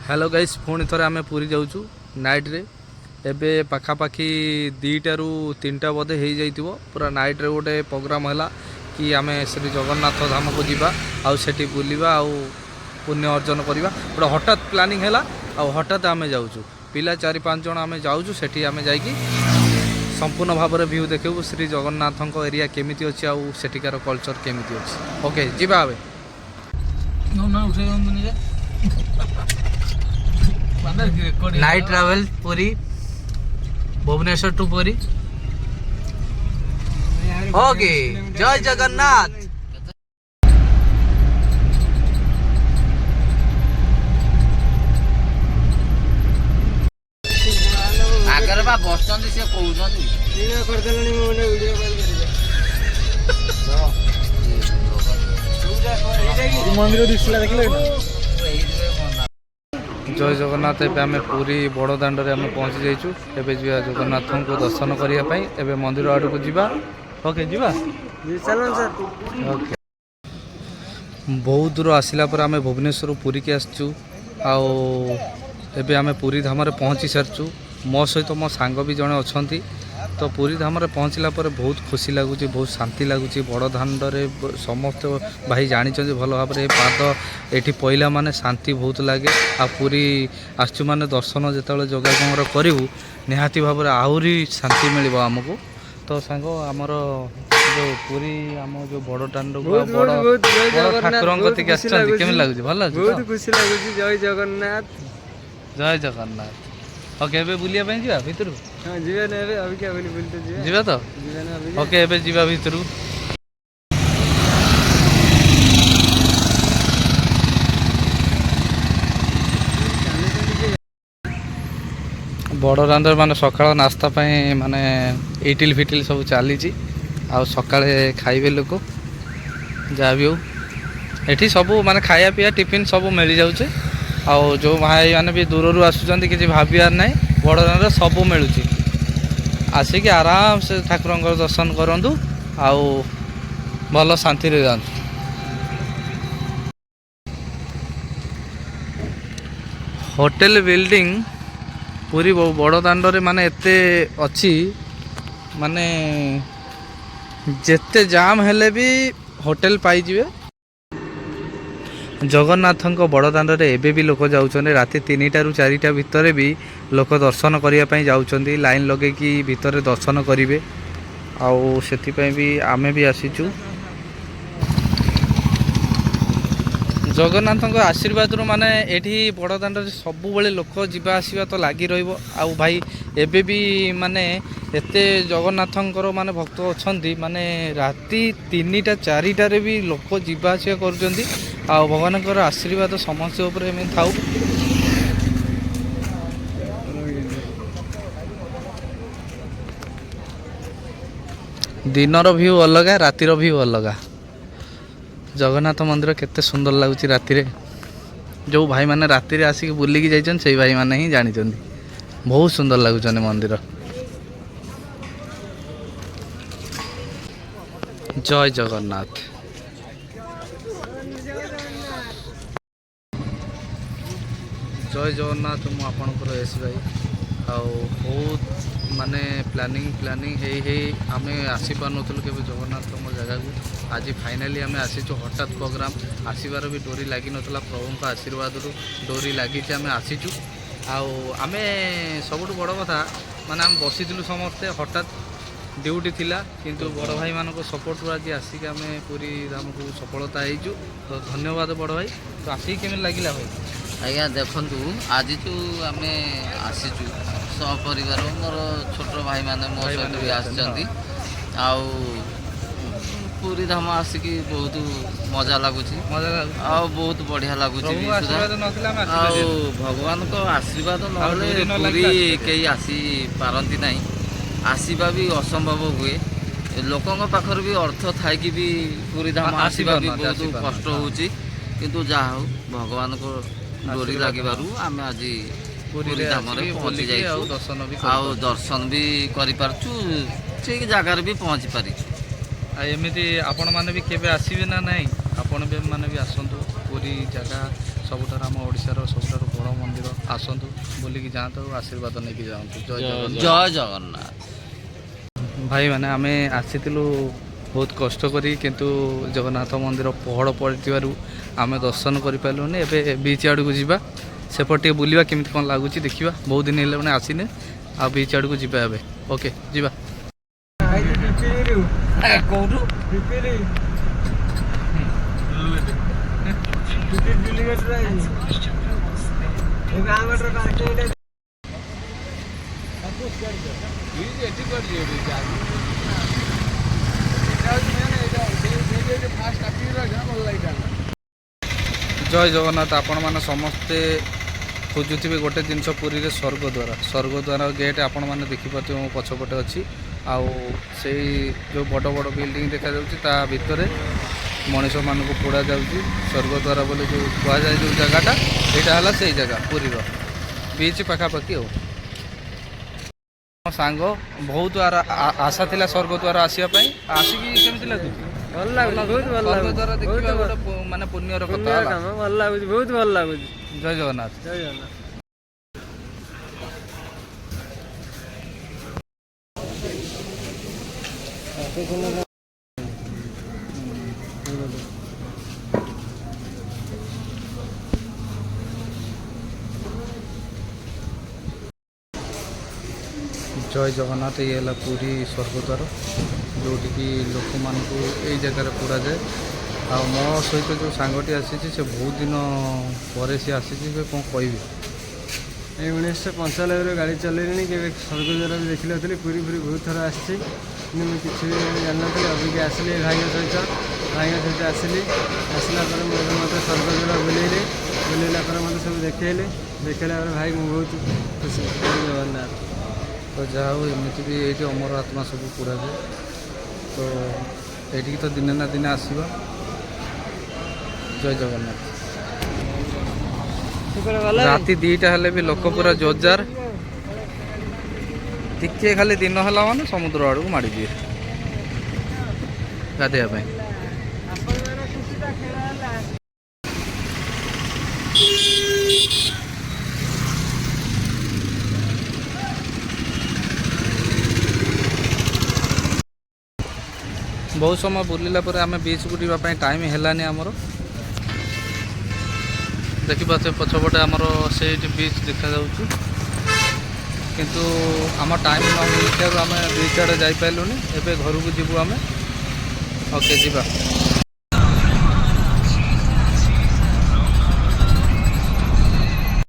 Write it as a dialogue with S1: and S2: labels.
S1: Hello guys पुणी थे आम पूरी जाऊँ नाइट रे एबे पाखापाखी 2टा ରୁ 3टा बोधे हो जाइए पूरा नाइट रे गोटे प्रोग्राम है कि आम श्री जगन्नाथ धाम को जीवा आउ सेठी बुलवा आउ पुण्य अर्जन करवा गोटे हठात प्लानिंग है हठात आम जाऊँ पिला 4-5 जन आम जाऊँ सेठी आम जाकि संपूर्ण भाव में व्यू देखू श्री जगन्नाथ एरिया केमी अच्छी आउ सेठिकार कल्चर केमी अच्छी ओके जीवा आवे night travel Puri Bhubaneswar to Puri okay जय जगन्नाथ
S2: आगर बा बसचंदी से कहउछंदी वीडियो कर देलनी मोने वीडियो कॉल कर मंदिर दिसला देखले
S1: जय जगन्नाथ एवं आम पूरी बड़ दाण्ड आम पहुँची जाइचु एबे जीवा जगन्नाथ को दर्शन करने एबे मंदिर आड़ को जीवा ओके जीवा
S2: चलो सर
S1: ओके बहुत दूर आसला पर आम भुवनेश्वर पुरी के आसचु आउ एबे आम पुरी धाम पहुँची सारचु मो सहित मो सांग भी जड़े अच्छा तो पुरी धाम पहुँचला पर बहुत खुशी लगुच बहुत शांति लगुच बड़ दाण्डे समस्त भाई जानते भल भाव में पाद ये पहला माने शांति बहुत लगे आ पूरी आसचु माने दर्शन जो जगह करूँ निहाती भाव में आहरी शांति मिल आमको तो सांग आमर जो पूरी आम जो बड़ दाण्ड बड़ ठाकुर केमी लगुच भल
S2: बहुत खुशी लगुच जय जगन्नाथ
S1: जय जगन्नाथ ओके एबे बुलिया पे जीवा भितरु
S2: हां जीवा ने अभी क्या बोली बोलते जीवा
S1: जीवा तो
S2: जीवा ने अभी
S1: ओके एबे जीवा भितरु बड़ दाण्ड माने सकाळ नास्ता पे माने इटिल फिटिल सब चली आ सकाळे खाइबे लोक जहाँ भी हो एठी सब माने खाया पिया टिफिन सब मिल जाउछे आउ जो भाई मैंने भी दूर आसुँच कि भाबार ना बड़ दाण्ड सब मिलूँ आसिक आराम से ठाकुर दर्शन करूँ आउ भल शांति जाऊँ होटेल बिल्डिंग पूरी बड़ दाण्ड माने एते अच्छी माने जेते जाम हेले भी होटेल पाइजिवे जगन्नाथ बड़ दाण्ड एबे भी लोक जाऊँ राति 3टा ରୁ 4टा भितर भी लोक दर्शन करने जाऊँ लाइन लगे कि भितर दर्शन करेंगे आउ से भी आमे भी आसीचु जगन्नाथ आशीर्वाद माने एठी बड़ दाण्ड सब बेले लोक जीवा आसवा तो लगी रही भाई एबे भी माने एते जगन्नाथंकर माने भक्त अच्छा माने राति 3टा 4टा भी लोक जीवा आसवा कर भगवान आशीर्वाद समस्त उपर थाउ दिनर व्यू अलग रातिर व्यू अलग जगन्नाथ मंदिर केते सुंदर लगुच राति जो भाई माने राति आसिक बुलिकी जाइछन से भाई माने ही जानी बहुत सुंदर लगुच मंदिर जय जगन्नाथ जय जगन्नाथ मु आपणकर एस भाई आउ बहुत माने प्लानिंग हे आमे आसी पारनथुलु केबे जगन्नाथ जगह को आज फाइनाली आमे आसीचु हठात प्रोग्राम आसीबार भी डोरी लगी नथला प्रभु आशीर्वाद डोरी लगी आमे आसीचु आमे सबुठ बड़ कथा माने आम बसीलु समस्ते हठात ड्यूटी थिला किंतु बड़ भाई मानक सपोर्ट आज आसिक आमे पूरी धाम को सफलता होइचु तो धन्यवाद बड़ भाई तो आसिक केमे लागिला भाई
S2: आज्ञा देखु आज जो आम आसीचु सपरिवार मोर छोट भाई माने मो सहित भी आसचंदी आउ पूरी धाम आसिक बहुत मजा लगुच बहुत बढ़िया लगुच भगवान को आशीर्वाद ना पूरी कई आसी पारती ना आसवा भी असंभव हुए लोकों पाखर भी अर्थ थाई भी पूरी धाम आसवा भी बहुत कष्ट होची किंतु जहा हो भगवान को डोरी लगिबारु आमे आज पूरी धाम रे पहुंची जाइछु दर्शन भी करि पारछु ठीक जगह भी पहुंची पारि
S1: एमती आपण मैंने भी केबे आसबे ना नहीं आपण भी मैंने भी आसतु पूरी जगह ସବୁଠାରୁ ଆମ ଓଡ଼ିଶାର ସବୁଠାରୁ ବଡ଼ ମନ୍ଦିର। ଆସନ୍ତୁ ବୁଲିକି ଯାଆନ୍ତୁ, ଆଶୀର୍ବାଦ ନେଇକି ଯାଆନ୍ତୁ। ଜୟ ଜଗନ୍ନାଥ।
S2: ଜୟ ଜଗନ୍ନାଥ।
S1: ଭାଇମାନେ ଆମେ ଆସିଥିଲୁ ବହୁତ କଷ୍ଟ କରି, କିନ୍ତୁ ଜଗନ୍ନାଥ ମନ୍ଦିର ପହଡ଼ ପଡ଼ିଥିବାରୁ ଆମେ ଦର୍ଶନ କରିପାରିଲୁନି। ଏବେ ବିଚ୍ ଆଡ଼କୁ ଯିବା, ସେପଟେ ଟିକେ ବୁଲିବା, କେମିତି କ'ଣ ଲାଗୁଛି ଦେଖିବା। ବହୁତ ଦିନ ହେଲେ ମାନେ ଆସିନେ, ଆଉ ବିଚ୍ ଆଡ଼କୁ ଯିବା ଏବେ। ଓକେ ଯିବା।
S2: କୋଉଠୁ
S1: ଜୟ ଜଗନ୍ନାଥ। ଆପଣମାନେ ସମସ୍ତେ ଖୋଜୁଥିବେ ଗୋଟେ ଜିନିଷ, ପୁରୀରେ ସ୍ୱର୍ଗଦ୍ୱାର। ସ୍ୱର୍ଗଦ୍ୱାର ଗେଟ୍ ଆପଣମାନେ ଦେଖିପାରୁଥିବେ ମୋ ପଛପଟେ ଅଛି। ଆଉ ସେଇ ଯେଉଁ ବଡ଼ ବଡ଼ ବିଲ୍ଡିଂ ଦେଖାଯାଉଛି ତା ଭିତରେ ମଣିଷମାନଙ୍କୁ ପୋଡ଼ାଯାଉଛି। ସ୍ୱର୍ଗଦ୍ୱାର ବୋଲି ଯେଉଁ କୁହାଯାଏ ଯେଉଁ ଜାଗାଟା, ଏଇଟା ହେଲା ସେଇ ଜାଗା ପୁରୀର ବିଚ୍ ପାଖାପାଖି। ଆଉ ମୋ ସାଙ୍ଗ ବହୁତ ଆଶା ଥିଲା ସ୍ୱର୍ଗଦ୍ୱାର ଆସିବା ପାଇଁ। ଆସିକି କେମିତି ଲାଗୁଛି?
S3: ଭଲ ଲାଗୁଛି, ବହୁତ ଭଲ ଲାଗୁଛି।
S1: ସ୍ୱର୍ଗଦ୍ୱାର ଦେଖିବା ଗୋଟେ ମାନେ ପୁଣ୍ୟର କଥା ହେଲା।
S3: କାମ ଭଲ ଲାଗୁଛି, ବହୁତ ଭଲ ଲାଗୁଛି।
S1: ଜୟ ଜଗନ୍ନାଥ।
S3: ଜୟ ଜଗନ୍ନାଥ।
S1: ଜୟ ଜଗନ୍ନାଥ। ଇଏ ହେଲା ପୁରୀ ସ୍ୱର୍ଗଦ୍ୱାର, ଯେଉଁଠିକି ଲୋକମାନଙ୍କୁ ଏଇ ଜାଗାରେ ପୋଡ଼ାଯାଏ। ଆଉ ମୋ ସହିତ ଯେଉଁ ସାଙ୍ଗଟି ଆସିଛି, ସେ ବହୁତ ଦିନ ପରେ ସେ ଆସିଛି। ସେ କ'ଣ କହିବି?
S3: ଏଇ 1995ରୁ ଗାଡ଼ି ଚଲେଇଲିଣି, କେବେ ସ୍ୱର୍ଗଦ୍ୱାର ବି ଦେଖିନଥିଲି। ପୁରୀ ବହୁତ ଥର ଆସିଛି, କିନ୍ତୁ ମୁଁ କିଛି ବି ଜାଣିନଥିଲି। ଅବିକା ଆସିଲି ଭାଇଙ୍କ ସହିତ ଆସିଲି। ଆସିଲା ପରେ ମୋତେ ସ୍ୱର୍ଗଦ୍ୱାର ବୁଲେଇଲା ପରେ ମୋତେ ସବୁ ଦେଖେଇଲା ପରେ ଭାଇ ମୁଁ ବହୁତ ଖୁସି। ଜୟ ଜଗନ୍ନାଥ।
S1: ତ ଯାହା ହଉ, ଏମିତି ବି ଏଇଠି ଅମର ଆତ୍ମା ସବୁ ପୋଡ଼ାଯାଏ। ତ ଏଇଠିକି ତ ଦିନେ ନା ଦିନେ ଆସିବା। ଜୟ ଜଗନ୍ନାଥ। ରାତି 2ଟା ହେଲେ ବି ଲୋକ ପୁରା ଜୋରଜାର। ଟିକେ ଖାଲି ଦିନ ହେଲା ମାନେ ସମୁଦ୍ର ଆଡ଼କୁ ମାଡ଼ିଯିବେ ଗାଧୋଇବା ପାଇଁ। ବହୁତ ସମୟ ବୁଲିଲା ପରେ ଆମେ ବିଚ୍କୁ ଯିବା ପାଇଁ ଟାଇମ୍ ହେଲାନି ଆମର। ଦେଖିପାରୁଥିବେ ପଛପଟେ ଆମର ସେଇଠି ବିଚ୍ ଦେଖାଯାଉଛି, କିନ୍ତୁ ଆମ ଟାଇମ୍ ନ ମିଳିଥିବାରୁ ଆମେ ବିଚ୍ ଆଡ଼େ ଯାଇପାରିଲୁନି। ଏବେ ଘରକୁ ଯିବୁ ଆମେ। ଓକେ ଯିବା।